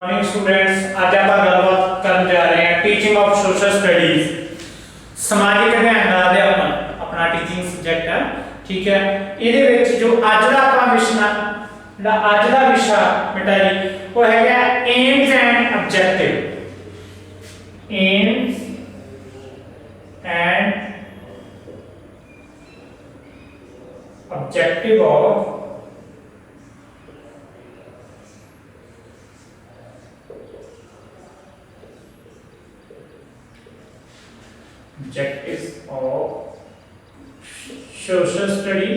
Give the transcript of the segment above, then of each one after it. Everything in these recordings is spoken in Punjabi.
मॉर्निंग स्टूडेंट्स, आज आप गलबात करने जा रहे हैं टीचिंग ऑफ सोशल स्टडीज समाजिक अध्ययन का अध्यापन अपना टीचिंग सब्जेक्ट है। ठीक है, ਇਹਦੇ ਵਿੱਚ जो ਅੱਜ ਦਾ ਆਪਾਂ ਵਿਸ਼ਾ ਜਿਹੜਾ ਅੱਜ ਦਾ ਵਿਸ਼ਾ ਬੇਟਾ ਜੀ ਉਹ ਹੈਗਾ AIIMS and objective. AIIMS and objective of objectives of social study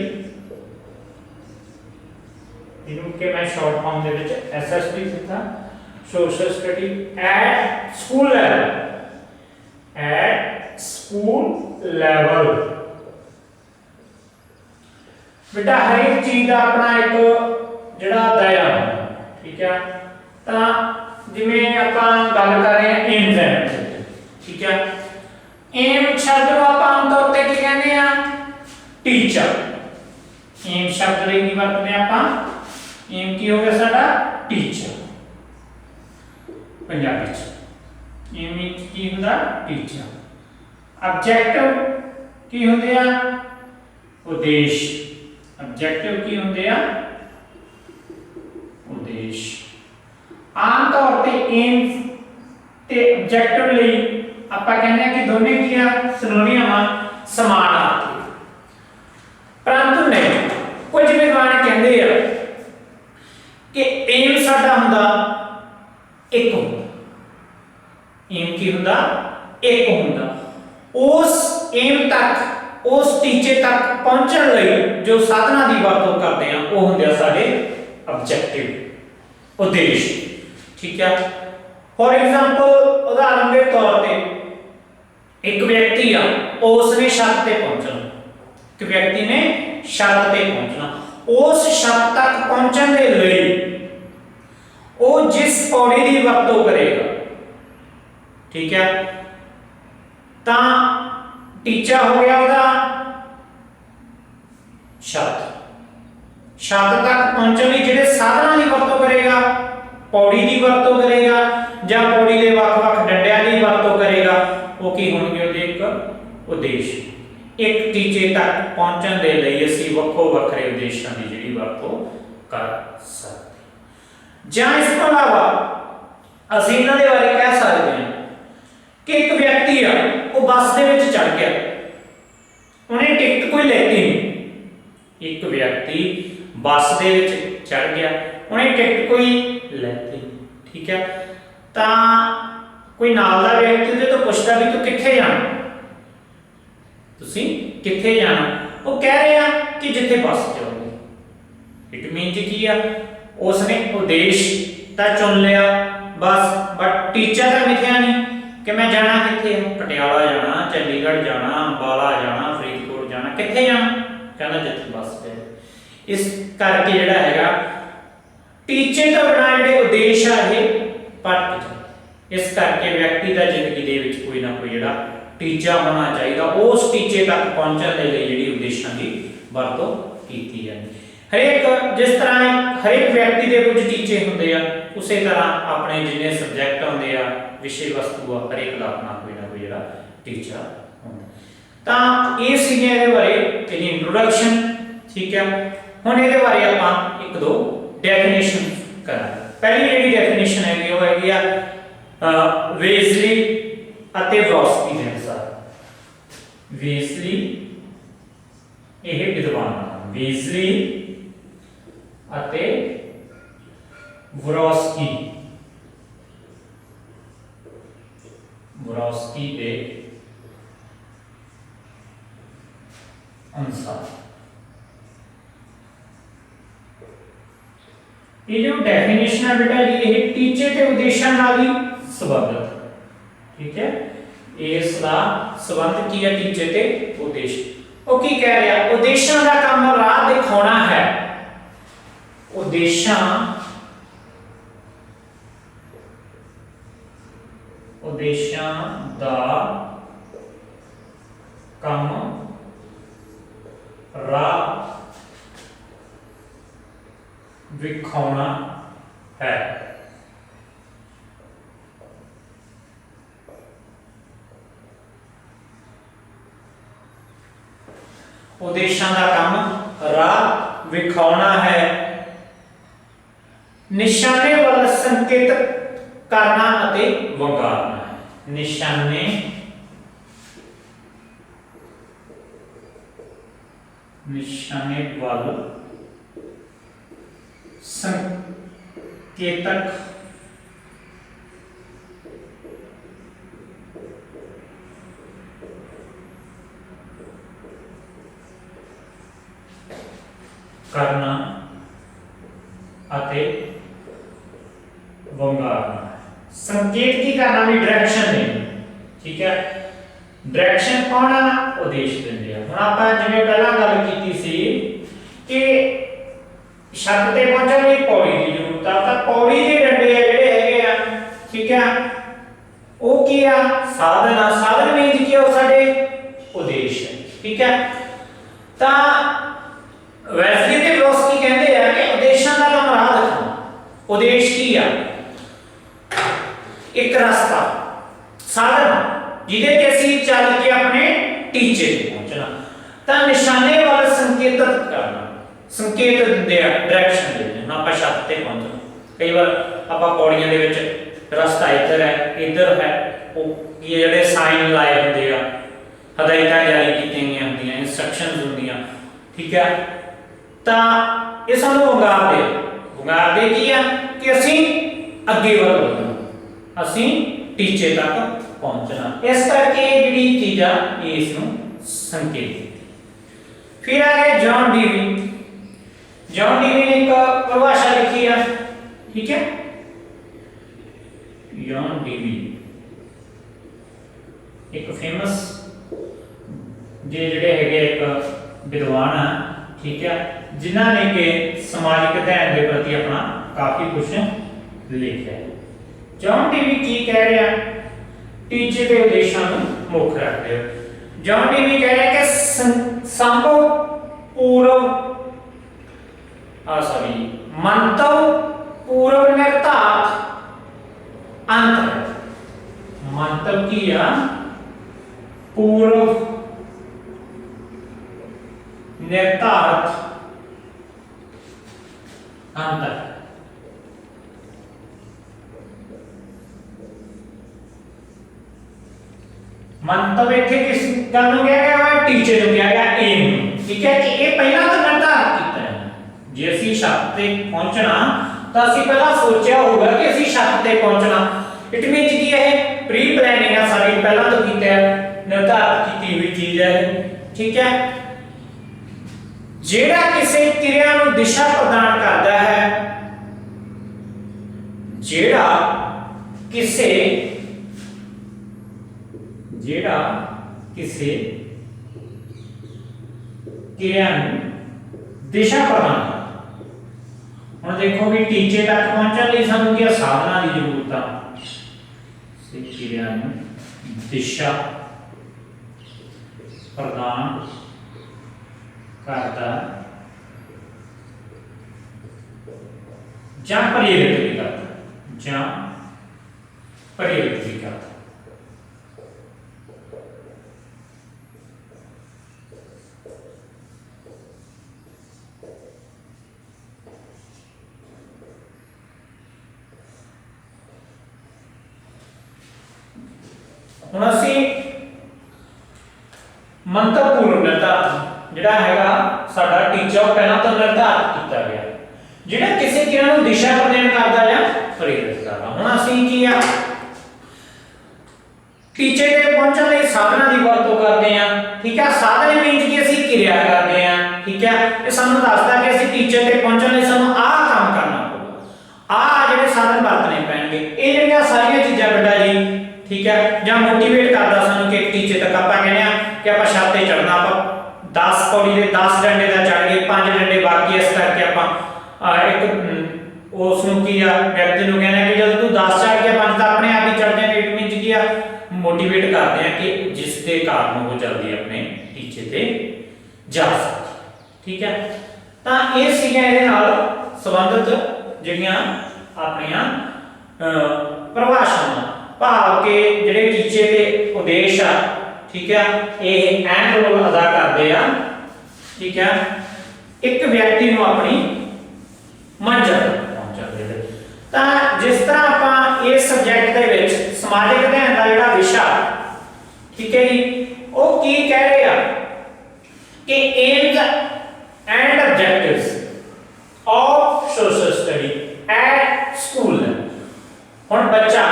इनके मैं शॉर्ट फॉर्म दे विच SST लिखा social study at school level बेटा हर एक चीज का अपना एक जड़ा दायरा ठीक है। तो जिवें आपां गल कर रहे हैं एम्स एंड ठीक है। एम शब्द को आप आम तौर पे क्या कहते हैं टीचर। एम शब्द रे की वरतते आप एम की हो गया साडा टीचर पंजाबी च एम की हुंदा टीचर। ऑब्जेक्टिव की हुंदे आ उद्देश्य। ऑब्जेक्टिव की हुंदे आ उद्देश्य। आम तौर पे एम ते ऑब्जेक्टिव ਲਈ ਆਪਾਂ ਕਹਿੰਦੇ ਆ कि दोनों की सिनोनियम समान अर्थ परंतु नहीं कुछ विद्वान कहते हैं कि एम साडा हुंदा एक हुंदा। एम की हुंदा एक हुंदा। उस एम तक उस टीचे तक पहुंचण लई जो साधना दी वरतों करते हैं वो हुंदे साडे ऑब्जेक्टिव उद्देश्य। ठीक है, फॉर एग्जांपल उदाहरण के तौर पे एक व्यक्ति आ उसने छत पे पहुंचना। एक व्यक्ति ने छत पे पहुंचना। उस छत तक पहुंचने के लिए वो जिस पौड़ी की वरतों करेगा ठीक है ता टीचा हो गया उसका छत। छत तक पहुंचने लिए जिहड़े साधना की वरतों करेगा पौड़ी की वरतों करेगा या पौड़ी के ਵੱਖ-ਵੱਖ डंडियां की वरतों करेगा वो की होणगे ਉਹਦੇ ਇੱਕ उद्देश्य। एक टीचे तक पहुंचने के लिए ਅਸੀਂ ਵੱਖੋ ਵੱਖਰੇ ਉਦੇਸ਼ਾਂ ਦੀ ਜਿਹੜੀ ਵਰਤੋਂ ਕਰ ਸਕਦੇ। ਜਾਂ ਇਸ ਤੋਂ ਇਲਾਵਾ ਅਸੀਂ ਇਹਨਾਂ ਦੇ ਬਾਰੇ ਕਹਿ ਸਕਦੇ ਹਾਂ ਕਿ ਇੱਕ ਵਿਅਕਤੀ ਆ ਉਹ ਬੱਸ ਦੇ ਵਿੱਚ ਚੜ ਗਿਆ ਉਹਨੇ ਟਿਕਟ ਕੋਈ ਲੈਤੀ ਨਹੀਂ। ਇੱਕ ਵਿਅਕਤੀ ਬੱਸ ਦੇ ਵਿੱਚ ਚੜ ਗਿਆ ਉਹਨੇ ਟਿਕਟ ਕੋਈ ਲੈਤੀ ठीक है। ਤਾਂ कोई नाल दा व्यक्ति उहदे तो पुछदा भी तू कित्थे जाना तुसीं कित्थे जाना वो कह रहे हैं कि जिथे बस जाओगे। इट मीन की आ उसने उद्देश्य तां चुन लिया बस बट टीचर तां लिखिया नहीं कि मैं जाना कित्थे है पटियाला जाना चंडीगढ़ जाना अंबाला जाना फरीदकोट जाना कित्थे जाना कहना जिथे बस जाए। इस करके जिहड़ा हैगा टीचे तो बिना जिहड़े उद्देश्य है भटक जाए। इस करके व्यक्ति का जिंदगी दे विच कोई ना कोई जिहड़ा टीचा होना चाहिए उस टीचे तक पहुंचने के लिए जिहड़ी उद्देश्यां की वरतों कीती जाती। हरेक जिस तरह हरेक व्यक्ति के कुछ टीचे होंदे आ उस तरह अपने जिन्ने सबजैक्ट होंदे आ विषय वस्तु आ हरेक का अपना कोई ना कोई जिहड़ा टीचा होंदा। तां इह सीगे इहदे बारे इहदी इंट्रोडक्शन। ठीक है, हुण इहदे बारे आपां एक दो डेफिनेशन करांगे। पहली जिहड़ी डेफिनेशन हैगी वो हैगी आ वेजली ਅਤੇ ਵਰੋਸਕੀ ਦੇ ਅਨੁਸਾਰ। ਵੇਜ਼ਲੀ ਇਹ ਵਿਦਵਾਨ ਵੇਜ਼ਲੀ ਅਤੇ ਵਰੋਸਕੀ ਦੇ ਅਨੁਸਾਰ ये जो डेफिनेशन है बेटा ये टीचे के उद्देश्य नाल ही संबंधित। ठीक है, इसका संबंध की है टीचे के उद्देश्य। वो की कह रहा है उद्देश्यों का काम राह दिखाना है। उद्देश्यों का काम राह विखाना है। ਉਦੇਸ਼ਾਂ ਦਾ ਕੰਮ ਰਾਹ ਵਿਖਾਉਣਾ ਹੈ, ਨਿਸ਼ਾਨੇ ਵੱਲ ਸੰਕੇਤ ਕਰਨਾ ਅਤੇ ਵੰਗਾਰਨਾ ਹੈ। ਨਿਸ਼ਾਨੇ ਵੱਲ ਸੰਕੇਤਕ करना ਅਤੇ ਵੰਗਾਰਨਾ। संकेत की करना भी डायरेक्शन देनी, ठीक है। डायरेक्शन कौन है, उद्देश देंगे। हुण आपां जिवें पहला गल कीती सी कि छत ते पहुंचण लई पौड़ी की जरूरत आ, तां पौड़ी दे डंडे आ जिहड़े हैगे आ, ठीक है, ਉਹ ਕੀ ਆ, साधन आ। साधन मीनस की ਉਹ ਸਾਡੇ उद्देश है, ठीक है। ਤਾਂ ਵੈਸਲੀ ਤੇ ਫਿਲਾਸਫੀ ਕਹਿੰਦੇ ਆ ਕਿ ਉਦੇਸ਼ਾਂ ਦਾ ਕੰਮ ਰਾਹ ਦਿਖਾਉਣਾ। ਉਦੇਸ਼ ਕੀ ਆ, ਇੱਕ ਰਸਤਾ, ਸਾਧਨ ਜਿਹਦੇ ਤੇ ਅਸੀਂ ਚੱਲ ਕੇ ਆਪਣੇ ਟੀਚੇ ਤੇ ਪਹੁੰਚਣਾ। ਤਾਂ ਨਿਸ਼ਾਨੇ ਵੱਲ ਸੰਕੇਤਿਤ ਕਰਨਾ, ਸੰਕੇਤ ਦਿੰਦੇ ਆ, ਡਾਇਰੈਕਸ਼ਨ ਦਿੰਦੇ ਆ। ਆਪਾਂ ਛੱਤ ਤੇ ਪਹੁੰਚਣਾ, ਕਈ ਵਾਰ ਆਪਾਂ ਪੌੜੀਆਂ ਦੇ ਵਿੱਚ ਰਸਤਾ ਇੱਧਰ ਹੈ, ਇੱਧਰ ਹੈ, ਉਹ ਕੀ ਜਿਹੜੇ ਸਾਈਨ ਲਾਏ ਹੁੰਦੇ ਆ, ਹਦਾਇਤਾਂ ਜਾਰੀ ਕੀਤੀਆਂ ਗਈਆਂ ਹੁੰਦੀਆਂ, ਇਨਸਟਰਕਸ਼ਨਸ ਹੁੰਦੀਆਂ, ਠੀਕ ਹੈ। ਤਾਂ ਇਹ ਸਾਨੂੰ ਵੰਗਾਰਦੇ ਕੀ ਆ ਕਿ ਅਸੀਂ ਅੱਗੇ ਵਧਣਾ, ਅਸੀਂ ਟੀਚੇ ਤੱਕ ਪਹੁੰਚਣਾ। ਇਸ ਕਰਕੇ ਜਿਹੜੀ ਚੀਜ਼ ਆ ਇਸ ਨੂੰ ਸੰਕੇਤ ਦਿੱਤੀ। ਫਿਰ ਆ ਗਿਆ ਜੌਨ ਡੀਵੀ। ਜੌਨ ਡੀਵੀ ਨੇ ਇੱਕ ਪਰਿਭਾਸ਼ਾ ਲਿਖੀ ਆ, ਠੀਕ ਹੈ। ਜੌਨ ਡੀਵੀ ਇੱਕ ਫੇਮਸ ਜਿਹੜੇ ਹੈਗੇ ਇੱਕ ਵਿਦਵਾਨ ਆ, ठीक है, जिन्हों ने के समाजिक अध्ययन के प्रति अपना काफी कुछ लिखा है। जॉन डीवी की कह रहे हैं, टीचे के उद्देश्यों को मुख्य रखते हो। जॉन डीवी कह रहे हैं कि संभव पूर्व मंतव पूर्व निर्धारित अंत। मंतव की या पूर्व निर्धारित अंतर। मंतव इत्थे किस गल नूं कहा गया है, टीचर नूं कहा गया एम, ठीक है, कि ये पहला तो निर्धारित कीता है। जे असीं छत ते पहुंचना तां असीं पहला सोचिया होगा कि असीं छत ते पहुंचना। इट मीनस की है प्री प्लानिंग है सारी, पहला तो कीता है, निर्धारित की हुई चीज है, ठीक है। जेड़ा किसी क्रिया नूं दिशा प्रदान करता है, जेड़ा किसी क्रिया नूं दिशा प्रदान करता। हुण देखो भी टीचे तक पहुंचण लई सानूं क्या साधना की जरूरत आ। क्रिया नूं दिशा प्रदान करता ਜਾਂ ਪ੍ਰੇਰਿਤ ਵੀ ਕਰਦਾ, ਹੁਣ ਅਸੀਂ ਮੰਤਵਪੂਰਨ ਨਿਰਧਾਰਤ ਜਿਹੜਾ ਹੈਗਾ ਸਾਡਾ ਟੀਚਾ ਉਹ ਪਹਿਲਾਂ ਤੋਂ ਨਿਰਧਾਰਿਤ ਕੀਤਾ ਗਿਆ, ਜਿਹੜਾ ਕਿਸੇ ਕਿਰਿਆ ਨੂੰ ਦਿਸ਼ਾ ਪ੍ਰਦਾਨ ਕਰਦਾ ਜਾਂ ਪ੍ਰੇਰਿਤ ਕਰਦਾ। ਹੁਣ ਅਸੀਂ ਕੀ ਆ ਟੀਚੇ ਤੇ ਪਹੁੰਚਣ ਲਈ ਸਾਧਨਾਂ ਦੀ ਵਰਤੋਂ ਕਰਦੇ ਆ, ਠੀਕ ਹੈ। ਸਾਧਨ ਮੀਨਸ ਕਿ ਅਸੀਂ ਕਿਰਿਆ ਕਰਦੇ ਆ, ਠੀਕ ਹੈ। ਇਹ ਸਾਨੂੰ ਦੱਸਦਾ ਕਿ ਅਸੀਂ ਟੀਚੇ ਤੇ ਪਹੁੰਚਣ ਲਈ ਸਾਨੂੰ ਆਹ ਕੰਮ ਕਰਨਾ ਪਊਗਾ, ਆਹ ਜਿਹੜੇ ਸਾਧਨ ਵਰਤਣੇ ਪੈਣਗੇ। ਇਹ ਜਿਹੜੀਆਂ ਸਾਰੀਆਂ ਚੀਜ਼ਾਂ ਬੇਟਾ ਜੀ, ठीक है, ਜਾਂ ਮੋਟੀਵੇਟ ਕਰਦਾ ਸਾਨੂੰ ਕਿ ਟੀਚੇ ਤੱਕ ਆਪਾਂ ਕਹਿੰਦੇ ਆ ਕਿ ਆਪਾਂ ਛੱਤ ਤੇ ਚੜਨਾ, ਆਪਾਂ 10 ਪੌੜੀ ਦੇ 10 ਡੰਡੇ ਦਾ ਚੜ ਗਏ, 5 ਡੰਡੇ ਬਾਕੀ, ਇਸ ਕਰਕੇ ਆਪਾਂ ਇੱਕ ਉਸ ਨੂੰ ਕੀ ਆ ਵਿਅਕਤੀ ਨੂੰ ਕਹਿੰਦੇ ਕਿ ਜਦੋਂ ਤੂੰ 10 ਚੜ ਗਿਆ 5 ਤਾਂ ਆਪਣੇ ਆਪ ਹੀ ਚੜ ਜਾਏਗਾ। ਇਟ ਮੀਨਸ ਕੀ ਆ ਮੋਟੀਵੇਟ ਕਰਦੇ ਆ ਕਿ ਜਿਸ ਦੇ ਕਾਰਨ ਉਹ ਜਲਦੀ ਆਪਣੇ ਟੀਚੇ ਤੇ ਜਾ ਸਕੇ, ਠੀਕ ਹੈ। ਤਾਂ ਇਹ ਸੀਗਾ ਇਹਦੇ ਨਾਲ ਸੰਬੰਧਿਤ ਜਿਹੜੀਆਂ ਆਪਣੀਆਂ ਪਰਿਭਾਸ਼ਾਵਾਂ, ਭਾਵ ਕਿ ਜਿਹੜੇ ਟੀਚੇ ਤੇ ਉਦੇਸ਼ ਆ, ਠੀਕ ਹੈ, ਇਹ ਅਹਿਮ ਰੋਲ ਅਦਾ ਕਰਦੇ ਆ ठीक है, एक व्यक्ति ਨੂੰ ਆਪਣੀ ਮੰਜ਼ਿਲ ਪਹੁੰਚਾਉਂਦੇ ਨੇ। ਤਾਂ ਜਿਸ ਤਰ੍ਹਾਂ ਆਪਾਂ ਇਸ ਸਬਜੈਕਟ ਦੇ ਵਿੱਚ ਸਮਾਜਿਕ ਅਧਿਐਨ ਦਾ ਜਿਹੜਾ ਵਿਸ਼ਾ, ਠੀਕ ਹੈ ਜੀ, ਉਹ ਕੀ ਕਹਿ ਰਿਹਾ ਕਿ AIIMS and objectives of social study at school. ਹੁਣ ਬੱਚਾ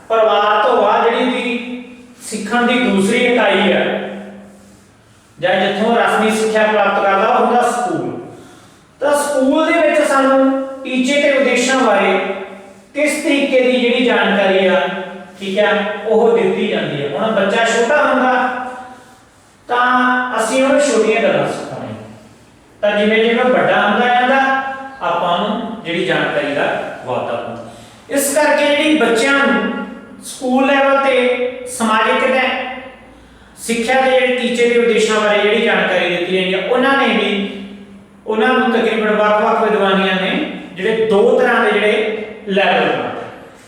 ਪਰਿਵਾਰ ਤੋਂ ਬਾਅਦ ਜਿਹੜੀ ਦੀ ਸਿੱਖਣ ਦੀ ਦੂਸਰੀ ਇਕਾਈ ਹੈ ਜਾਂ ਜਿੱਥੋਂ ਰਸਮੀ ਸਿੱਖਿਆ ਪ੍ਰਾਪਤ ਕਰਦਾ ਉਹ ਹੁੰਦਾ ਸਕੂਲ। ਤਾਂ ਸਕੂਲ ਦੇ ਵਿੱਚ ਸਾਨੂੰ ਟੀਚੇ ਤੇ ਉਦੇਸ਼ਾਂ ਬਾਰੇ ਕਿਸ ਤਰੀਕੇ ਦੀ ਜਿਹੜੀ ਜਾਣਕਾਰੀ ਆ, ਠੀਕ ਹੈ, ਉਹ ਦਿੱਤੀ ਜਾਂਦੀ ਹੈ। ਹੁਣ ਬੱਚਾ ਛੋਟਾ ਹੁੰਦਾ ਤਾਂ ਅਸੀਂ ਉਹਨੂੰ ਛੋਟੀਆਂ ਗੱਲਾਂ ਸਿਖਾਉਣੀਆਂ, ਤਾਂ ਜਿਵੇਂ ਜਿਵੇਂ ਵੱਡਾ ਹੁੰਦਾ ਜਾਂਦਾ ਆਪਾਂ ਨੂੰ ਜਿਹੜੀ ਜਾਣਕਾਰੀ ਦਾ ਵਾਧਾ ਹੁੰਦਾ। ਇਸ ਕਰਕੇ ਜਿਹੜੀ ਬੱਚਿਆਂ ਨੂੰ ਸਕੂਲ ਲੈਵਲ ਤੇ ਸਮਾਜਿਕ ਤੇ ਸਿੱਖਿਆ ਦੇ ਜਿਹੜੇ ਟੀਚੇ ਦੇ ਉਦੇਸ਼ਾਂ ਬਾਰੇ ਜਿਹੜੀ ਜਾਣਕਾਰੀ ਦਿੱਤੀ ਜਾਂਦੀ ਹੈ, ਉਹਨਾਂ ਨੂੰ ਤਕਰੀਬਨ ਵੱਖ-ਵੱਖ ਵਿਦਵਾਨੀਆਂ ਨੇ ਜਿਹੜੇ ਦੋ ਤਰ੍ਹਾਂ ਦੇ ਜਿਹੜੇ ਲੈਵਲ ਬਣਾਏ।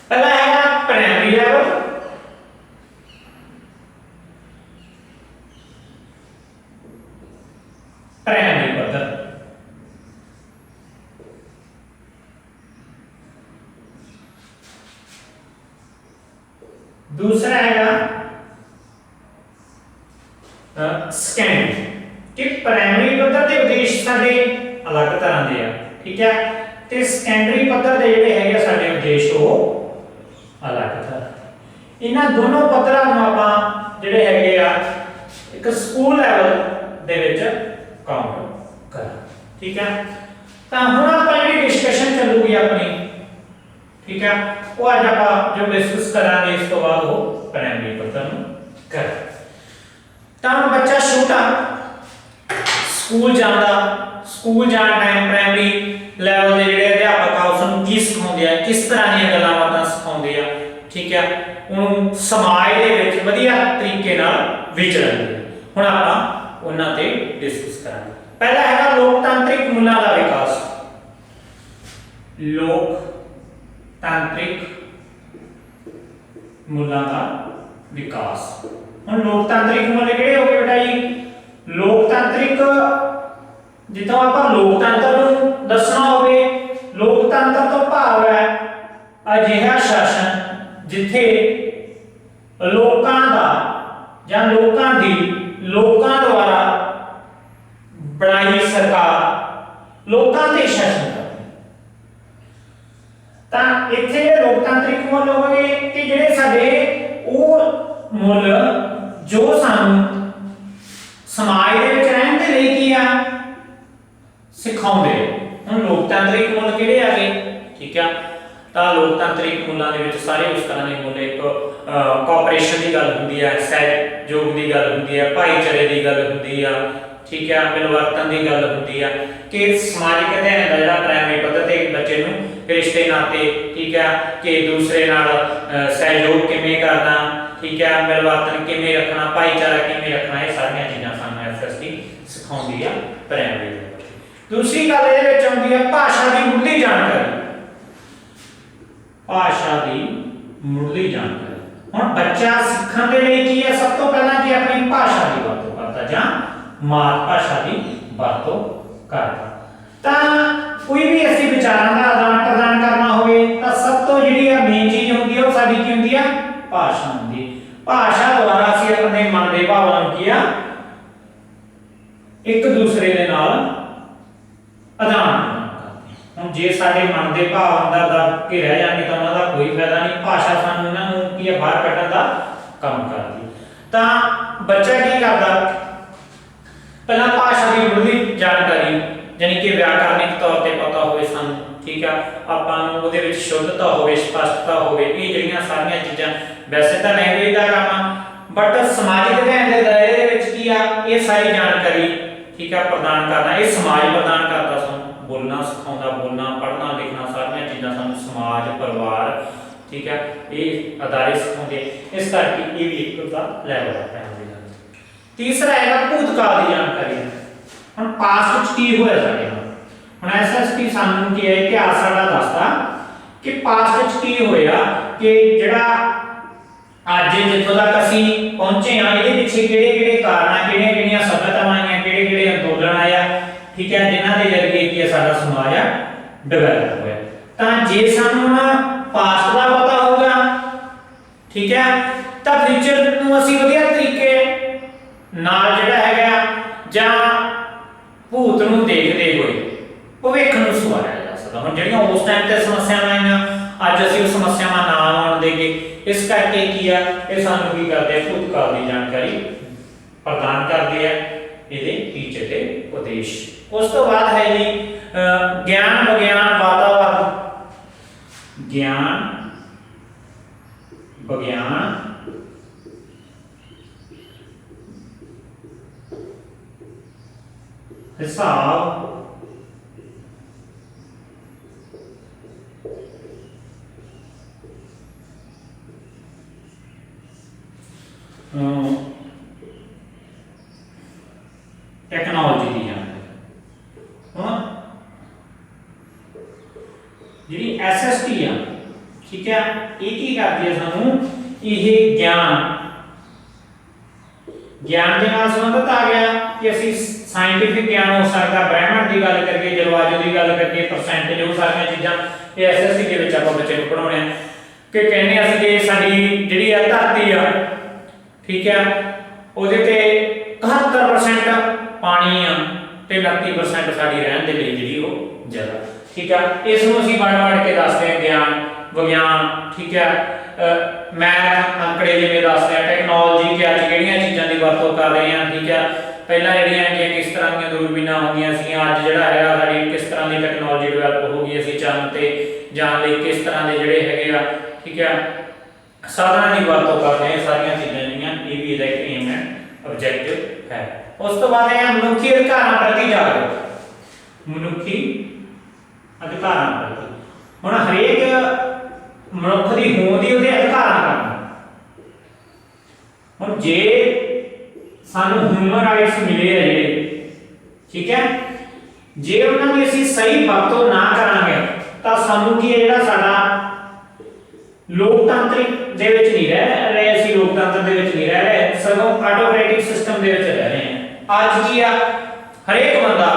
ਪਹਿਲਾ ਹੈਗਾ ਪ੍ਰਾਇਮਰੀ ਲੈਵਲ, ਪ੍ਰਾਇਮਰੀ ਪੱਧਰ। दूसरा हैगा ਸੈਕੰਡਰੀ, ਕਿ ਪ੍ਰਾਇਮਰੀ ਪੱਧਰ ਦੇ ਉਦੇਸ਼ ਸਾਡੇ ਅਲੱਗ ਤਰ੍ਹਾਂ ਦੇ ਆ, ਠੀਕ ਹੈ, ਤੇ ਸੈਕੰਡਰੀ ਪੱਧਰ ਦੇ ਜਿਹੜੇ ਹੈਗੇ ਸਾਡੇ ਉਦੇਸ਼ ਉਹ ਅਲੱਗ ਤਰ੍ਹਾਂ। ਇਹਨਾਂ ਦੋਨੋਂ ਪੱਧਰਾਂ ਨੂੰ ਆਪਾਂ ਜਿਹੜੇ ਹੈਗੇ ਆ ਇੱਕ ਸਕੂਲ ਲੈਵਲ ਦੇ ਵਿੱਚ ਕਾਊਂਟ ਕਰਾਂ, ਠੀਕ ਹੈ। ਤਾਂ ਹੁਣ ਆਪਾਂ ਜਿਹੜੀ ਡਿਸਕਸ਼ਨ ਚੱਲੂਗੀ ਆਪਣੀ, ਠੀਕ ਹੈ, ਉਹ ਅੱਜ ਆਪਾਂ ਜੋ ਡਿਸਕਸ ਕਰਾਂਗੇ ਇਸ ਤੋਂ ਬਾਅਦ ਉਹ ਪ੍ਰਾਇਮਰੀ ਪੱਧਰ ਨੂੰ ਕਰ। ਤਾਂ ਬੱਚਾ ਛੋਟਾ ਸਕੂਲ ਜਾਣ ਟਾਈਮ ਪ੍ਰਾਇਮਰੀ ਲੈਵਲ ਦੇ ਜਿਹੜੇ ਅਧਿਆਪਕ ਆ ਉਸ ਨੂੰ ਕੀ ਸਿਖਾਉਂਦੇ ਆ, ਕਿਸ ਤਰ੍ਹਾਂ ਦੀਆਂ ਗੱਲਾਂ ਬਾਤਾਂ ਸਿਖਾਉਂਦੇ ਆ, ਠੀਕ ਹੈ, ਉਹਨੂੰ ਸਮਾਜ ਦੇ ਵਿੱਚ ਵਧੀਆ ਤਰੀਕੇ ਨਾਲ ਵਿਚਰਨ ਦੇ। ਹੁਣ ਆਪਾਂ ਉਹਨਾਂ ਤੇ ਡਿਸਕਸ ਕਰਾਂਗੇ। ਪਹਿਲਾ ਹੈਗਾ ਲੋਕਤਾਂਤਰਿਕ ਮੁੱਲਾਂ ਦਾ ਵਿਕਾਸ। ਲੋਕਤਾਂਤਰਿਕ ਮੁੱਲਾਂ ਦਾ ਵਿਕਾਸ। ਹੁਣ ਲੋਕਤਾਂਤਰਿਕ ਮੁੱਲ ਕਿਹੜੇ ਹੋ ਗਏ ਬੇਟਾ ਜੀ? ਲੋਕਤਾਂਤਰਿਕ, ਜਿੱਦਾਂ ਆਪਾਂ ਲੋਕਤੰਤਰ ਨੂੰ ਦੱਸਣਾ ਹੋਵੇ, ਲੋਕਤੰਤਰ ਤੋਂ ਭਾਵ ਹੈ ਅਜਿਹਾ ਸ਼ਾਸਨ ਜਿੱਥੇ ਲੋਕਾਂ ਦਾ ਜਾਂ ਲੋਕਾਂ ਦੀ ਲੋਕਾਂ ਦੁਆਰਾ ਬਣਾਈ ਸਰਕਾਰ ਲੋਕਾਂ ਤੇ ਸ਼ਾਸਨ ਕਰਦੀ। ਤਾਂ ਇੱਥੇ ਲੋਕਤਾਂਤਰਿਕ ਮੁੱਲ ਹੋਵੇ ਕਿ ਜਿਹੜੇ ਸਾਡੇ ਉਹ ਮੁੱਲ ਜੋ ਸਾਨੂੰ ਸਮਾਜ ਦੇ ਵਿੱਚ ਰਹਿਣ ਦੇ ਲਈ ਕੀ ਆ ਸਿਖਾਉਂਦੇ। ਹੁਣ ਲੋਕਤਾਂਤਰਿਕ ਮੁੱਲ ਕਿਹੜੇ ਆ ਗਏ, ਠੀਕ ਆ, ਤਾਂ ਲੋਕਤਾਂਤਰਿਕ ਮੁੱਲਾਂ ਦੇ ਵਿੱਚ ਸਾਰੇ ਉਸ ਤਰ੍ਹਾਂ ਦੇ ਮੁੱਲ, ਇੱਕ ਕੋਆਪਰੇਸ਼ਨ ਦੀ ਗੱਲ ਹੁੰਦੀ ਹੈ, ਸਹਿਯੋਗ ਦੀ ਗੱਲ ਹੁੰਦੀ ਹੈ, ਭਾਈਚਾਰੇ ਦੀ ਗੱਲ ਹੁੰਦੀ ਆ, ਠੀਕ ਹੈ, ਮਿਲਵਰਤਨ ਦੀ ਗੱਲ ਹੁੰਦੀ ਆ, ਕਿ ਸਮਾਜਿਕ ਅਧਿਐਨ ਦਾ ਜਿਹੜਾ ਪ੍ਰਾਇਮਰੀ ਪੱਧਰ ਤੇ ਬੱਚੇ ਨੂੰ ਰਿਸ਼ਤੇ ਨਾਤੇ, ਠੀਕ ਹੈ, ਕਿ ਦੂਸਰੇ ਨਾਲ ਸਹਿਯੋਗ ਕਿਵੇਂ ਕਰਨਾ, ਠੀਕ ਹੈ, ਮਿਲਵਰਤਨ ਕਿਵੇਂ ਰੱਖਣਾ, ਭਾਈਚਾਰਾ ਕਿਵੇਂ ਰੱਖਣਾ, ਇਹ ਸਾਰੀਆਂ ਚੀਜ਼ਾਂ ਸਾਨੂੰ ਐਸਐਸਟੀ ਸਿਖਾਉਂਦੀ ਆ ਪ੍ਰਾਇਮਰੀ ਦੇ ਵਿੱਚ। ਦੂਸਰੀ ਗੱਲ ਇਹਦੇ ਵਿੱਚ ਆਉਂਦੀ ਹੈ ਭਾਸ਼ਾ ਦੀ ਮੁੱਢਲੀ ਜਾਣਕਾਰੀ। ਭਾਸ਼ਾ ਦੀ ਮੁੱਢਲੀ ਜਾਣਕਾਰੀ। ਹੁਣ ਬੱਚਾ ਸਿੱਖਣ ਦੇ ਲਈ ਕੀ ਹੈ, ਸਭ ਤੋਂ ਪਹਿਲਾਂ ਕਿ ਆਪਣੀ ਭਾਸ਼ਾ ਦੀ ਵਰਤੋਂ ਕਰਦਾ ਜਾਂ ਮਾਤ ਭਾਸ਼ਾ ਦੀ ਵਰਤੋਂ ਕਰਦਾ। ਤਾਂ ਕੋਈ ਵੀ ਅਸੀਂ ਵਿਚਾਰਾਂ ਦਾ ਆਦਾਨ ਪ੍ਰਦਾਨ ਕਰਨਾ ਹੋਵੇ ਤਾਂ ਸਭ ਤੋਂ ਜਿਹੜੀ ਆ ਮੇਨ ਚੀਜ਼ ਹੁੰਦੀ ਹੈ ਉਹ ਸਾਡੀ ਕੀ ਹੁੰਦੀ ਆ, ਭਾਸ਼ਾ ਹੁੰਦੀ। ਭਾਸ਼ਾ ਦੁਆਰਾ ਅਸੀਂ ਆਪਣੇ ਮਨ ਦੇ ਭਾਵਾਂ ਨੂੰ ਕੀ ਆ ਇੱਕ ਦੂਸਰੇ ਦੇ ਨਾਲ ਆਦਾਨ ਕਰਦੇ। ਹੁਣ ਜੇ ਸਾਡੇ ਮਨ ਦੇ ਭਾਵ ਅੰਦਰ ਦਬ ਕੇ ਰਹਿ ਜਾਣਗੇ ਤਾਂ ਉਹਨਾਂ ਦਾ ਕੋਈ ਫਾਇਦਾ ਨਹੀਂ। ਭਾਸ਼ਾ ਸਾਨੂੰ ਉਹਨਾਂ ਨੂੰ ਕੀ ਆ ਬਾਹਰ ਕੱਢਣ ਦਾ ਕੰਮ ਕਰਦੀ। ਤਾਂ ਬੱਚਾ ਕੀ ਕਰਦਾ, ਪਹਿਲਾਂ ਭਾਸ਼ਾ ਦੀ ਮੁੱਢਲੀ ਜਾਣਕਾਰੀ ਯਾਨੀ ਕਿ ਵਿਆਕਰਨਿਕ ਤੌਰ ਤੇ ਪਤਾ ਹੋਵੇ ਸਾਨੂੰ, ਠੀਕ ਆ, ਆਪਾਂ ਨੂੰ ਉਹਦੇ ਵਿੱਚ ਸ਼ੁੱਧਤਾ ਹੋਵੇ, ਸਪਸ਼ਟਤਾ ਹੋਵੇ, ਇਹ ਜਿਹੜੀਆਂ ਸਾਰੀਆਂ ਚੀਜ਼ਾਂ ਵੈਸੇ ਤਾਂ ਲੈਂਗੁਏਜ ਦਾ ਕੰਮ ਆ, ਬਟ ਸਮਾਜਿਕ ਅਧਿਐਨ ਦੇ ਦਾਇਰੇ ਦੇ ਵਿੱਚ ਕੀ ਆ ਇਹ ਸਾਰੀ ਜਾਣਕਾਰੀ, ਠੀਕ ਆ, ਪ੍ਰਦਾਨ ਕਰਨਾ। ਇਹ ਸਮਾਜ ਪ੍ਰਦਾਨ ਕਰਦਾ ਸਾਨੂੰ, ਬੋਲਣਾ ਸਿਖਾਉਂਦਾ, ਬੋਲਣਾ, ਪੜ੍ਹਨਾ, ਲਿਖਣਾ, ਸਾਰੀਆਂ ਚੀਜ਼ਾਂ ਸਾਨੂੰ ਸਮਾਜ, ਪਰਿਵਾਰ, ਠੀਕ ਆ, ਇਹ ਅਦਾਰੇ ਸਿਖਾਉਂਦੇ। ਇਸ ਕਰਕੇ ਇਹ ਵੀ ਇੱਕ ਦਾ ਲੈਵਲ ਹੈ। ਤੀਸਰਾ ਹੈਗਾ ਭੂਤਕਾਲ ਦੀ ਜਾਣਕਾਰੀ। ਹੁਣ ਪਾਸਟ ਵਿੱਚ ਕੀ ਹੋਇਆ ਸਾਡੇ ਨਾਲ। ਹੁਣ ਐਸਐਸਟੀ ਸਾਨੂੰ ਕੀ ਹੈ, ਇਤਿਹਾਸ ਸਾਡਾ ਦੱਸਦਾ ਕਿ ਪਾਸਟ ਵਿੱਚ ਕੀ ਹੋਇਆ, ਕਿ ਜਿਹੜਾ ਅੱਜ ਜਿੱਥੋਂ ਤੱਕ ਅਸੀਂ ਪਹੁੰਚੇ ਹਾਂ ਇਹਦੇ ਪਿੱਛੇ ਕਿਹੜੇ ਕਿਹੜੇ ਕਾਰਨ ਆ, ਕਿਹੜੀਆਂ ਕਿਹੜੀਆਂ ਸਭਿਅਤਾਵਾਂ ਆਈਆਂ, ਕਿਹੜੇ ਕਿਹੜੇ ਅੰਦੋਲਨ ਆਏ, ਡਿਵੈਲਪ ਹੋਇਆ। ਤਾਂ ਜੇ ਸਾਨੂੰ ਪਾਸਟ ਦਾ ਪਤਾ ਹੋਊਗਾ, ਠੀਕ ਹੈ, ਤਾਂ ਫਿਊਚਰ ਨੂੰ ਅਸੀਂ ਵਧੀਆ ਤਰੀਕੇ ਨਾਲ ਜਿਹੜਾ ਹੈਗਾ ਜਾਂ ਭੂਤ ਨੂੰ ਦੇਖਦੇ ਹੋਏ ਭਵਿੱਖ ਨੂੰ ਸੁਧਾਰਿਆ ਜਾ ਸਕਦਾ। ਹੁਣ ਜਿਹੜੀਆਂ ਉਸ ਟਾਈਮ ਤੇ ਸਮੱਸਿਆਵਾਂ ਆਈਆਂ, ਅੱਜ ਅਸੀਂ ਉਹ ਸਮੱਸਿਆਵਾਂ ਨਾ ਆਉਣ ਦੇਗੇ। ਇਸ ਕਰਕੇ ਕੀ ਆ, ਇਹ ਸਾਨੂੰ ਕੀ ਕਰਦੇ ਆ, ਭੂਤਕਾਲ ਦੀ ਜਾਣਕਾਰੀ ਪ੍ਰਦਾਨ ਕਰਦੇ ਆ, ਇਹਦੇ ਟੀਚੇ ਤੇ ਉਦੇਸ਼। ਉਸ ਤੋਂ ਬਾਅਦ ਹੈ ਜੀ ਗਿਆਨ ਵਿਗਿਆਨ ਵਾਤਾਵਰਨ। ਗਿਆਨ ਵਿਗਿਆਨ ਹਿਸਾਬ ਟੈਕਨੋਲੋਜੀ ਦੀ ਜਾਣਕਾਰੀ। ਹੁਣ ਜਿਹੜੀ ਐਸਐਸਟੀ ਆ, ਠੀਕ ਹੈ, ਇਹ ਕੀ ਕਰਦੀ ਹੈ ਸਾਨੂੰ, ਇਹ ਗਿਆਨ ਦੇ ਨਾਲ ਸੰਬੰਧਿਤ ਆ ਗਿਆ ਕਿ ਅਸੀਂ ਸਾਇੰਟਿਫਿਕ ਗਿਆਨ ਹੋ ਸਕਦਾ, ਬ੍ਰਹਿਮੰਡ ਦੀ ਗੱਲ ਕਰੀਏ, ਜਲਵਾਯੂ ਦੀ ਗੱਲ ਕਰੀਏ, ਪਰਸੈਂਟੇਜ, ਉਹ ਸਾਰੀਆਂ ਚੀਜ਼ਾਂ ਇਹ ਐਸਐਸਟੀ ਦੇ ਵਿੱਚ ਆਪਾਂ ਬੱਚੇ ਨੂੰ ਪੜਾਉਣੇ ਆ। ਕਿ ਕਹਿੰਦੇ ਅਸੀਂ ਕਿ ਸਾਡੀ ਜਿਹੜੀ ਆ ਧਰਤੀ ਆ, ਠੀਕ ਹੈ, ਉਹਦੇ ਤੇ 71% ਪਾਣੀ ਆ ਤੇ 29% ਸਾਡੀ ਰਹਿਣ ਦੇ ਲਈ ਜਿਹੜੀ ਉਹ ਜਗ੍ਹਾ, ਠੀਕ ਹੈ। ਇਸ ਨੂੰ ਅਸੀਂ ਵੰਡ ਕੇ ਦੱਸਦੇ ਹਾਂ ਗਿਆਨ ਵਿਗਿਆਨ, ਠੀਕ ਹੈ, ਮੈਥ ਅੰਕੜੇ ਜਿਵੇਂ ਦੱਸਦੇ ਆ, ਟੈਕਨੋਲੋਜੀ ਕਿ ਅੱਜ ਕਿਹੜੀਆਂ ਚੀਜ਼ਾਂ ਦੀ ਵਰਤੋਂ ਕਰ ਰਹੇ ਹਾਂ, ਠੀਕ ਹੈ। ਪਹਿਲਾਂ ਜਿਹੜੀਆਂ ਹੈਗੀਆਂ ਕਿਸ ਤਰ੍ਹਾਂ ਦੀਆਂ ਦੂਰਬੀਨਾਂ ਹੁੰਦੀਆਂ ਸੀ, ਅੱਜ ਜਿਹੜਾ ਹੈਗਾ ਸਾਡੀ ਕਿਸ ਤਰ੍ਹਾਂ ਦੀ ਟੈਕਨੋਲੋਜੀ ਡਿਵੈਲਪ ਹੋ ਗਈ, ਅਸੀਂ ਚੰਦ ਤੇ ਜਾਣ ਲਈ ਕਿਸ ਤਰ੍ਹਾਂ ਦੇ ਜਿਹੜੇ ਹੈਗੇ ਆ, ਠੀਕ ਹੈ, ਸਾਧਨਾਂ ਦੀ ਵਰਤੋਂ ਕਰਦੇ ਹਾਂ। ਸਾਰੀਆਂ ਚੀਜ਼ਾਂ ਜਿਹੜੀਆਂ ਇਹ ਵੀ ਇਹਦਾ ਇੱਕ ਏਮ ਐਂਡ ਆਬਜੈਕਟਿਵ ਹੈ। ਉਸ ਤੋਂ ਬਾਅਦ ਹੈ ਮਨੁੱਖੀ ਅਧਿਕਾਰਾਂ ਪ੍ਰਤੀ ਜਾਗਰੂਕ। ਮਨੁੱਖੀ ਅਧਿਕਾਰਾਂ ਪ੍ਰਤੀ, ਹੁਣ ਹਰੇਕ ਮਨੁੱਖ ਦੀ ਹੋਂਦ ਹੀ ਉਹਦੇ ਅਧਿਕਾਰਾਂ ਕਰਨਾ। ਹੁਣ ਜੇ ਸਾਨੂੰ ਹਿਊਮਨ ਰਾਈਟਸ ਮਿਲੇ ਆ ਜਿਹੜੇ, ਠੀਕ ਹੈ, ਜੇ ਉਹਨਾਂ ਦੀ ਅਸੀਂ ਸਹੀ ਵਰਤੋਂ ਨਾ ਕਰਾਂਗੇ ਤਾਂ ਸਾਨੂੰ ਕੀ ਹੈ, ਜਿਹੜਾ ਸਾਡਾ ਲੋਕਤੰਤਰਿਕ ਦੇ ਵਿੱਚ ਨਹੀਂ ਰਹਿ ਰਹੇ, ਅਸੀਂ ਲੋਕਤੰਤਰ ਦੇ ਵਿੱਚ ਨਹੀਂ ਰਹਿ ਰਹੇ, ਸਗੋਂ ਆਟੋਕ੍ਰੈਟਿਕ ਸਿਸਟਮ ਦੇ ਵਿੱਚ ਰਹਿ ਰਹੇ ਹਾਂ। ਅੱਜ ਕੀ ਆ, ਹਰੇਕ ਬੰਦਾ,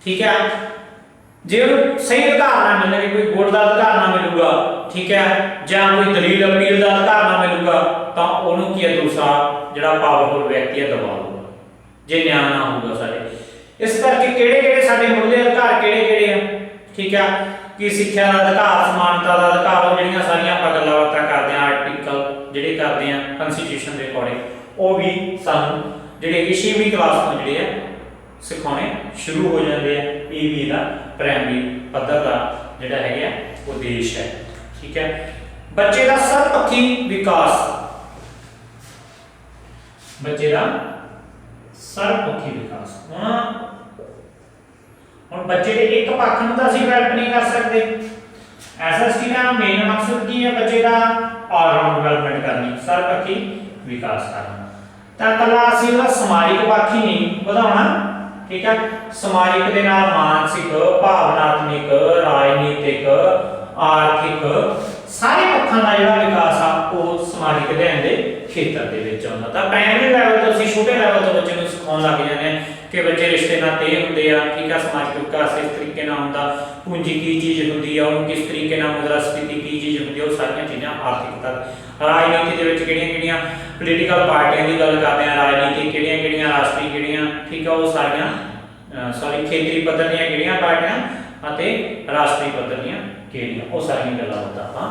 ਠੀਕ ਹੈ, ਜੇ ਉਹਨੂੰ ਸਹੀ ਅਧਿਕਾਰ ਨਾ ਮਿਲਣਗੇ, ਕੋਈ ਵੋਟ ਦਾ ਅਧਿਕਾਰ ਨਾ ਮਿਲੂਗਾ, ਠੀਕ ਹੈ, ਜਾਂ ਕੋਈ ਦਲੀਲ ਅਪੀਲ ਦਾ ਅਧਿਕਾਰ ਨਾ ਮਿਲੂਗਾ, ਤਾਂ ਉਹਨੂੰ ਕੀ ਹੈ, ਦੂਸਰਾ ਜਿਹੜਾ ਪਾਵਰਫੁਲ ਵਿਅਕਤੀ ਹੈ ਦਬਾ ਲਊਗਾ, ਜੇ ਨਿਆਂ ਨਾ ਹੋਊਗਾ ਸਾਡੇ। ਇਸ ਕਰਕੇ ਕਿਹੜੇ ਸਾਡੇ ਮੁੱਢਲੇ ਅਧਿਕਾਰ ਕਿਹੜੇ ਆ, ਠੀਕ ਹੈ, ਕਿ ਸਿੱਖਿਆ ਦਾ ਅਧਿਕਾਰ, ਸਮਾਨਤਾ ਦਾ ਅਧਿਕਾਰ, ਉਹ ਜਿਹੜੀਆਂ ਸਾਰੀਆਂ ਆਪਾਂ ਗੱਲਾਂ ਬਾਤਾਂ ਕਰਦੇ ਹਾਂ, ਆਰਟੀਕਲ ਜਿਹੜੇ ਕਰਦੇ ਹਾਂ ਕਨਸਟੀਟਿਊਸ਼ਨ ਦੇ ਅਕੋਰਡਿੰਗ, ਉਹ ਵੀ ਸਾਨੂੰ ਜਿਹੜੇ 6ਵੀਂ ਕਲਾਸ ਤੋਂ ਜਿਹੜੇ ਆ ਸਿਖਾਉਣੇ ਸ਼ੁਰੂ ਹੋ ਜਾਂਦੇ ਆ। ਇਹ ਵੀ ਇਹਦਾ ਪ੍ਰਾਇਮਰੀ ਪੱਧਰ ਦਾ ਜਿਹੜਾ ਹੈਗਾ ਉਦੇਸ਼ ਹੈ, ਠੀਕ ਹੈ। ਬੱਚੇ ਦਾ ਸਰਬਪੱਖੀ ਵਿਕਾਸ, ਬੱਚੇ ਦਾ ਸਰਬਪੱਖੀ ਵਿਕਾਸ। ਹੁਣ ਬੱਚੇ ਦੇ ਇੱਕ ਪੱਖ ਨੂੰ ਤਾਂ ਅਸੀਂ ਡਿਵੈਲਪ ਨਹੀਂ ਕਰ ਸਕਦੇ। ਐਸਐਸਟੀ ਦਾ ਮੇਨ ਮਕਸਦ ਕੀ ਹੈ, ਬੱਚੇ ਦਾ ਆਲਰਾਊਂਡ ਡਿਵੈਲਪਮੈਂਟ ਕਰਨੀ, ਸਰਬਪੱਖੀ ਵਿਕਾਸ ਕਰਨਾ। ਤਾਂ ਕੱਲਾ ਅਸੀਂ ਉਹਦਾ ਸਮਾਜਿਕ ਪੱਖ ਹੀ ਨਹੀਂ ਵਧਾਉਣਾ, ਠੀਕ ਹੈ, ਸਮਾਜਿਕ ਦੇ ਨਾਲ ਮਾਨਸਿਕ, ਭਾਵਨਾਤਮਿਕ, ਰਾਜਨੀਤਿਕ, ਆਰਥਿਕ ਸਾਰੇ ਪੱਖਾਂ ਦਾ ਜਿਹੜਾ ਵਿਕਾਸ ਆ ਉਹ ਸਮਾਜਿਕ ਅਧਿਐਨ ਦੇ ਖੇਤਰ ਦੇ ਵਿੱਚ ਆਉਂਦਾ। ਤਾਂ ਪ੍ਰਾਇਮਰੀ ਲੈਵਲ ਤੋਂ ਅਸੀਂ ਛੋਟੇ ਲੈਵਲ ਤੋਂ ਬੱਚੇ ਨੂੰ ਸਿਖਾਉਣ ਲੱਗ ਜਾਂਦੇ ਹਾਂ ਕਿ ਬੱਚੇ ਰਿਸ਼ਤੇ ਨਾਤੇ ਹੁੰਦੇ ਆ, ਠੀਕ ਆ, ਸਮਾਜਿਕ ਵਿਕਾਸ ਇਸ ਤਰੀਕੇ ਨਾਲ ਹੁੰਦਾ, ਪੂੰਜੀ ਕੀ ਚੀਜ਼ ਹੁੰਦੀ ਆ, ਉਹਨੂੰ ਕਿਸ ਤਰੀਕੇ ਨਾਲ ਮੁਦਰਾਸਫੀਤੀ ਕੀ ਚੀਜ਼ ਹੁੰਦੀ ਆ, ਉਹ ਸਾਰੀਆਂ ਚੀਜ਼ਾਂ ਆਰਥਿਕਤਾ। ਰਾਜਨੀਤੀ ਦੇ ਵਿੱਚ ਕਿਹੜੀਆਂ ਪੋਲੀਟੀਕਲ ਪਾਰਟੀਆਂ ਦੀ ਗੱਲ ਕਰਦੇ ਆ, ਰਾਜਨੀਤੀ ਕਿਹੜੀਆਂ ਰਾਸ਼ਟਰੀ ਕਿਹੜੀਆਂ, ਠੀਕ ਆ, ਉਹ ਸਾਰੀਆਂ ਖੇਤਰੀ ਪੱਧਰ ਦੀਆਂ ਕਿਹੜੀਆਂ ਪਾਰਟੀਆਂ ਅਤੇ ਰਾਸ਼ਟਰੀ ਪੱਧਰ ਦੀਆਂ ਕਿਹੜੀਆਂ, ਉਹ ਸਾਰੀਆਂ ਗੱਲਾਂ ਬਾਤਾਂ ਆਪਾਂ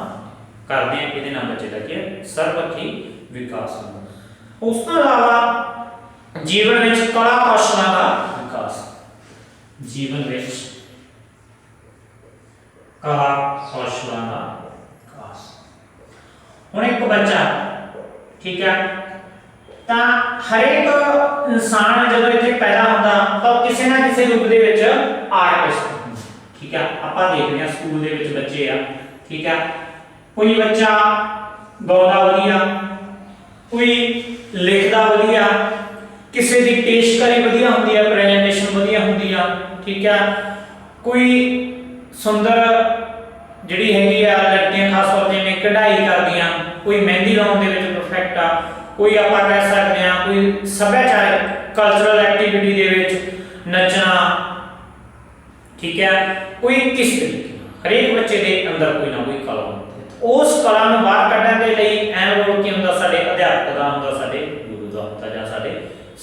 ਕਰਦੇ ਹਾਂ। ਇਹਦੇ ਨਾਲ ਬੱਚੇ ਦਾ ਕੀ ਹੈ, ਸਰਬਪੱਖੀ ਵਿਕਾਸ ਹੁੰਦਾ। ਉਸ ਤੋਂ ਇਲਾਵਾ ਜੀਵਨ ਵਿੱਚ ਕਲਾ ਕੌਸ਼ਲਾਂ ਦਾ ਵਿਕਾਸ, ਜੀਵਨ ਵਿੱਚ ਕਲਾ ਕੌਸ਼ਲਾਂ ਦਾ ਵਿਕਾਸ। ਹੁਣ ਇੱਕ ਬੱਚਾ, ਠੀਕ ਹੈ, ਤਾਂ ਹਰੇਕ ਇਨਸਾਨ ਜਦੋਂ ਇੱਥੇ ਪੈਦਾ ਹੁੰਦਾ ਤਾਂ ਕਿਸੇ ਨਾ ਕਿਸੇ ਰੂਪ ਦੇ ਵਿੱਚ ਆਰਟਿਸਟ, ਠੀਕ ਹੈ। ਆਪਾਂ ਦੇਖਦੇ ਹਾਂ ਸਕੂਲ ਦੇ ਵਿੱਚ ਬੱਚੇ ਆ, ਠੀਕ ਹੈ, ਕੋਈ ਬੱਚਾ ਗਾਉਂਦਾ ਵਧੀਆ, ਕੋਈ ਲਿਖਦਾ ਵਧੀਆ, ਕਿਸੇ ਦੀ ਪੇਸ਼ਕਾਰੀ ਵਧੀਆ ਹੁੰਦੀ ਹੈ, ਪ੍ਰੈਜੈਂਟੇਸ਼ਨ ਵਧੀਆ ਹੁੰਦੀ ਆ, ਠੀਕ ਹੈ, ਕੋਈ ਸੁੰਦਰ ਜਿਹੜੀ ਹੈਗੀ ਆ, ਲੜਕੀਆਂ ਖਾਸ ਤੌਰ ਤੇ ਨੇ ਕਢਾਈ ਕਰਦੀਆਂ, ਕੋਈ ਮਹਿੰਦੀ ਲਾਉਣ ਦੇ ਵਿੱਚ ਪਰਫੈਕਟ ਆ, ਕੋਈ ਆਪਾਂ ਕਹਿ ਸਕਦੇ ਹਾਂ ਕੋਈ ਸੱਭਿਆਚਾਰਕ ਕਲਚਰਲ ਐਕਟੀਵਿਟੀ ਦੇ ਵਿੱਚ ਨੱਚਣਾ, ठीक है, कोई किस तरीके हरेक बच्चे के अंदर कोई ना कोई कला होती है। उस कला ਨੂੰ ਬਾਹਰ ਕੱਢਣ ਦੇ ਲਈ ਐਨ ਰੋਲ ਕੀ ਹੁੰਦਾ ਸਾਡੇ ਅਧਿਆਪਕ ਦਾ ਹੁੰਦਾ, ਸਾਡੇ ਗੁਰੂ ਦਾ ਹੁੰਦਾ ਜਾਂ ਸਾਡੇ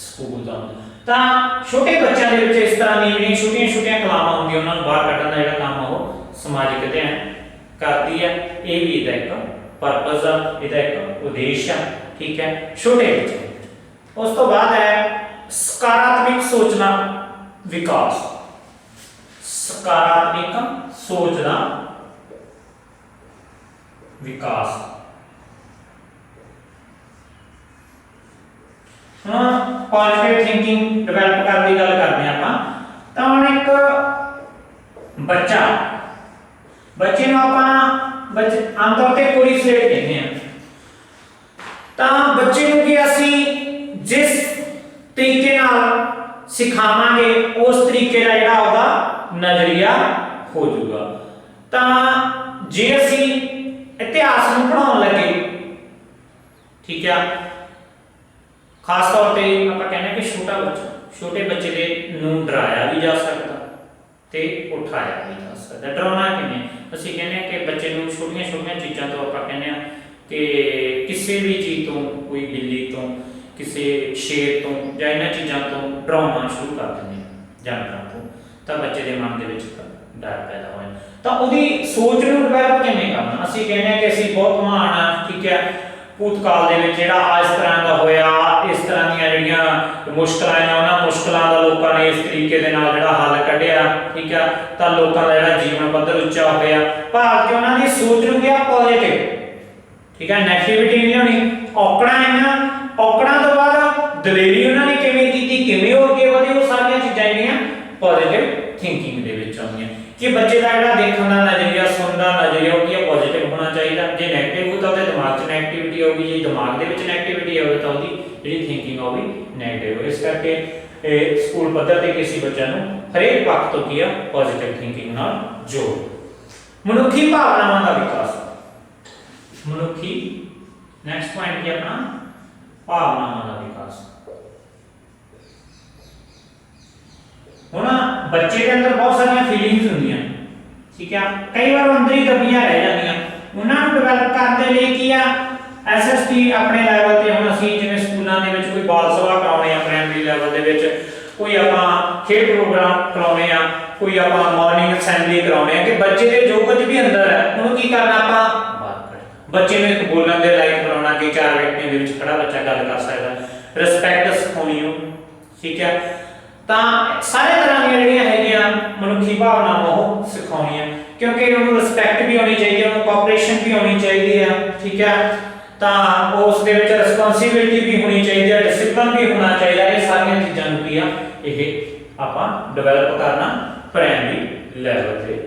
ਸਕੂਲ ਦਾ ਹੁੰਦਾ। ਤਾਂ ਛੋਟੇ ਬੱਚਿਆਂ ਦੇ ਵਿੱਚ ਇਸ ਤਰ੍ਹਾਂ ਦੀਆਂ ਜਿਹੜੀਆਂ ਛੋਟੀਆਂ ਕਲਾਵਾਂ ਹੁੰਦੀਆਂ ਉਹਨਾਂ ਨੂੰ ਬਾਹਰ ਕੱਢਣ ਦਾ ਜਿਹੜਾ ਕੰਮ ਉਹ ਸਮਾਜਿਕ ਅਧਿਐਨ ਕਰਦੀ ਹੈ। ਇਹ ਵੀ ਇਹਦਾ ਇੱਕ ਪਰਪਸ ਆ, ਇਹਦਾ ਇੱਕ ਉਦੇਸ਼ ਆ। ਠੀਕ ਹੈ, ਛੋਟੇ ਬੱਚੇ। ਉਸ ਤੋਂ ਬਾਅਦ ਹੈ ਸਕਾਰਾਤਮਕ ਸੋਚਣਾ ਵਿਕਾਸ। ਸਕਾਰਾਤਮਕ सोच का विकास। हाँ, पॉजिटिव थिंकिंग डिवेलप करने की गल करते हैं आप। तो हम एक बच्चा बच्चे नूं आपां आमतौर पर पूरी स्लेट कहते हैं। तो बच्चे नूं कि असीं जिस तरीके नाल सिखावांगे उस तरीके का जिहड़ा उहदा नजरिया हो जाऊगा। तो जे असी इतिहास में पढ़ाउण लगे, ठीक है, खास तौर पे आप कहने कि छोटे बच्चे दे नूं डराया भी जा सकता ते उठाया भी जा सकता। डराउणा किवें? असीं कहने कि बच्चे नूं छोटियां चीज़ां तो आप कहने कि किसी भी चीज़ तो, कोई बिल्ली तो, किसी शेर तो या इन्हां चीज़ां तो डराउणा शुरू कर दिंदे जानवरां तो, तो बच्चे के मन के डर पैदा हो। तो उहदी सोच नूं डिवेलप किवें करना? असीं कहने कि असीं बहुत महान आ, ठीक है, भूतकाल दे विच जिहड़ा इस तरह का होया, इस तरह दीयां जिहड़ियां मुश्किलां आईयां, उन्हां मुश्किलां दा लोकां ने इस तरीके दे नाल जिहड़ा हल कढिया, ठीक है, तां लोकां दा जिहड़ा जीवन पੱਧਰ ਉੱਚਾ होया। भाव कि उन्हां दी सोच नूं किया पॉजिटिव, ठीक है, नेगेटिविटी नहीं होनी। औकड़ां आईयां, औकड़ां तो बाद दलेरी उन्हां ने किवें कीती, किवें हो अगे वधे, वो सारियां चीज़ां जिहड़ियां पॉजिटिव थिंकिंग दे विच आउंदियां कि बच्चे का जिहड़ा देखण दा नज़रिया, सुणन दा नज़रिया वो की पॉजिटिव होना चाहिए। जे नैगेटिव हो तो उसके दिमाग 'ਚ नैगेटिविटी होगी, जे दिमाग दे विच नैगेटिविटी होवे तो उसकी जिहड़ी थिंकिंग हो भी नैगेटिव हो। इस करके स्कूल पद्धर ते किसी बच्चे नूं हरेक पक्ष तो की पॉजिटिव थिंकिंग नाल जोड़। मनुखी भावनावां दा विकास। मनुखी नैक्सट पॉइंट की अपना भावनावां दा विकास। हुण बच्चे के अंदर बहुत सारी फीलिंग्स होंदियां, ठीक है, कई बार अंदर ही दबियां रह जांदियां। उन्हां नूं डिवेलप करने लई की आ एसएसटी अपने लैवल ते हुण असीं जिवें स्कूलां दे विच कोई बाल सभा कराउने आ, प्राइमरी लैवल दे विच कोई आपां खेड प्रोग्राम कराउने आ, कोई आपां मॉर्निंग असैंबली कराउने आ कि बच्चे दे जो कुछ भी अंदर है उहनूं की करना आपां बाहर कढना। बच्चे नूं एक बोलण दे लायक बनाउणा कि चार व्यक्तियों दे विच खड़ा बच्चा गल कर सकदा, रिस्पैक्ट सिखाउणी हो, ठीक है। तो सारे तरह दी जिहड़ियां हैगियां मनुखी भावनावां ओह सिखाउणियां, क्योंकि उन्होंने रिस्पैक्ट भी होनी चाहिए, उन्होंने कोऑपरेशन भी होनी चाहिए, ठीक है, तो उस दे विच रिस्पोंसिबिलिटी भी होनी चाहिए, डिसिप्लिन भी होना चाहिए। ये सारियां चीज़ां नूं की आ इह आपां डिवेलप करना प्राइमरी लैवल ते।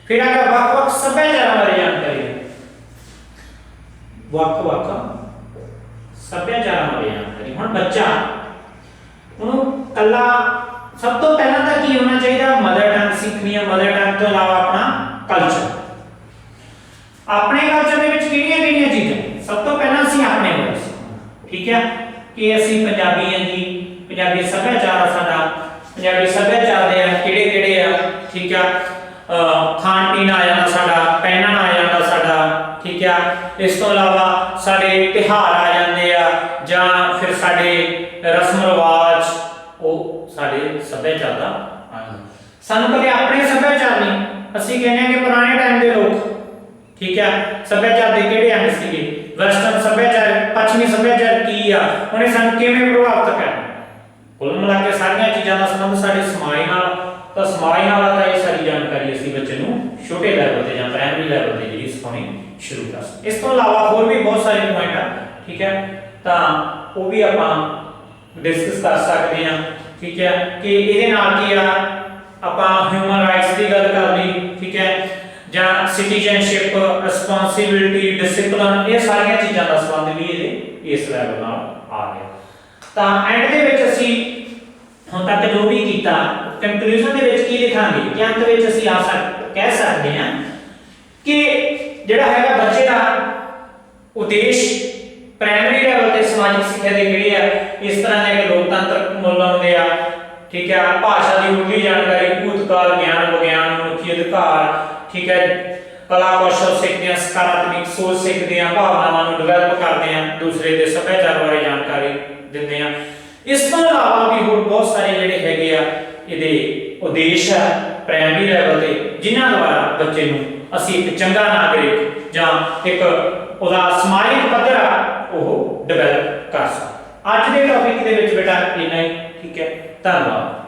फिर अगर वक्-वक् सभ्याचारां बारे जानकारी, वक्-वक् सभ्याचारां बारे जानकारी। हुण बच्चा उन्होंने कला सब तो पहला तो की होना चाहिए मदर टंग सीखनी है। मदर टंग तो अलावा अपना कल्चर, अपने कल्चर के किहड़ियां चीज़ां सब तो पहला असीं अपने बारे सीखना, ठीक है, कि असीं पंजाबी हैं जी, पंजाबी सभ्याचार साडा, पंजाबी सभ्याचार दे किहड़े-किहड़े आ, ठीक है, खाण पीन आ जांदा साडा, पहनण आ जांदा साडा, ठीक है, इस तो अलावा साडे तिहार आ जांदे आ जां फिर साडे रस्म रिवाज वो साडे सभ्याचार दा अंग। सानू कदे अपने सभ्याचार नहीं, असीं कहने कि पुराने टाइम दे लोग, ठीक है, सभ्याचार दे किहड़े अंग सीगे, वेस्टर्न सभ्याचार, पश्चिमी सभ्याचार की आ, उन्हें सानू किवें प्रभावित करना। कुल मिला के सारियां चीज़ां दा संबंध साडे समाज नाल, तो समाज नाल दा ये सारी जानकारी असीं बच्चे नूं छोटे लैवल ते जां प्राइमरी लैवल ते जिहड़ी सिखाउणी शुरू कर सकदे। इस तो अलावा होर भी बहुत सारे पॉइंट आ, ठीक है, तो वो भी आपां डिस्कस कर सकते हैं, ठीक है, कि ये नाल की आपां ह्यूमन राइट्स की गल कर ली, ठीक है, जां सिटीजनशिप, रिस्पोंसिबिलिटी, डिसिप्लिन, ये सारियां चीज़ां दा संबंध भी ये इस लैवल नाल आ गया। तो एंड दे विच असीं हुण तक जो भी कीता कंक्लूजन दे विच की लिखांगे कि अंत विच असीं कह सकते हैं कि जिहड़ा हैगा बच्चे दा उद्देश्य प्राइमरी लैवल ते समाजिक सिक्ख्या दे किहड़े आ, इस तरह के लोकतंत्र मुल आउंदे आ, ਠੀਕ ਹੈ, ਭਾਸ਼ਾ ਦੀ ਮੁੱਢਲੀ ਜਾਣਕਾਰੀ, ਭੂਤਕਾਲ, ਗਿਆਨ, ਵਿਗਿਆਨ, ਮਨੁੱਖੀ ਅਧਿਕਾਰ, ਠੀਕ ਹੈ, ਕਲਾ ਕੌਸ਼ਲ ਸਿੱਖਦੇ ਹਾਂ, ਸਕਾਰਾਤਮਕ ਸੋਚ ਸਿੱਖਦੇ ਹਾਂ, ਭਾਵਨਾਵਾਂ ਨੂੰ ਡਿਵੈਲਪ ਕਰਦੇ ਹਾਂ, ਦੂਸਰੇ ਦੇ ਸੱਭਿਆਚਾਰ ਬਾਰੇ ਜਾਣਕਾਰੀ ਦਿੰਦੇ ਹਾਂ। ਇਸ ਤੋਂ ਇਲਾਵਾ ਵੀ ਹੋਰ ਬਹੁਤ ਸਾਰੇ ਜਿਹੜੇ ਹੈਗੇ ਆ ਇਹਦੇ ਉਦੇਸ਼ ਹੈ ਪ੍ਰਾਇਮਰੀ ਲੈਵਲ ਤੇ, ਜਿਨ੍ਹਾਂ ਦੁਆਰਾ ਬੱਚੇ ਨੂੰ ਅਸੀਂ ਇੱਕ ਚੰਗਾ ਨਾਗਰਿਕ ਜਾਂ ਇੱਕ ਉਹਦਾ ਸਮਾਜਿਕ ਪੱਧਰ ਆ ਉਹ ਡਿਵੈਲਪ ਕਰ ਸਕਦੇ। ਅੱਜ ਦੇ ਟੌਪਿਕ ਦੇ ਵਿੱਚ ਬੇਟਾ ਇੰਨਾ ਹੀ, ਠੀਕ ਹੈ, ਧੰਨਵਾਦ।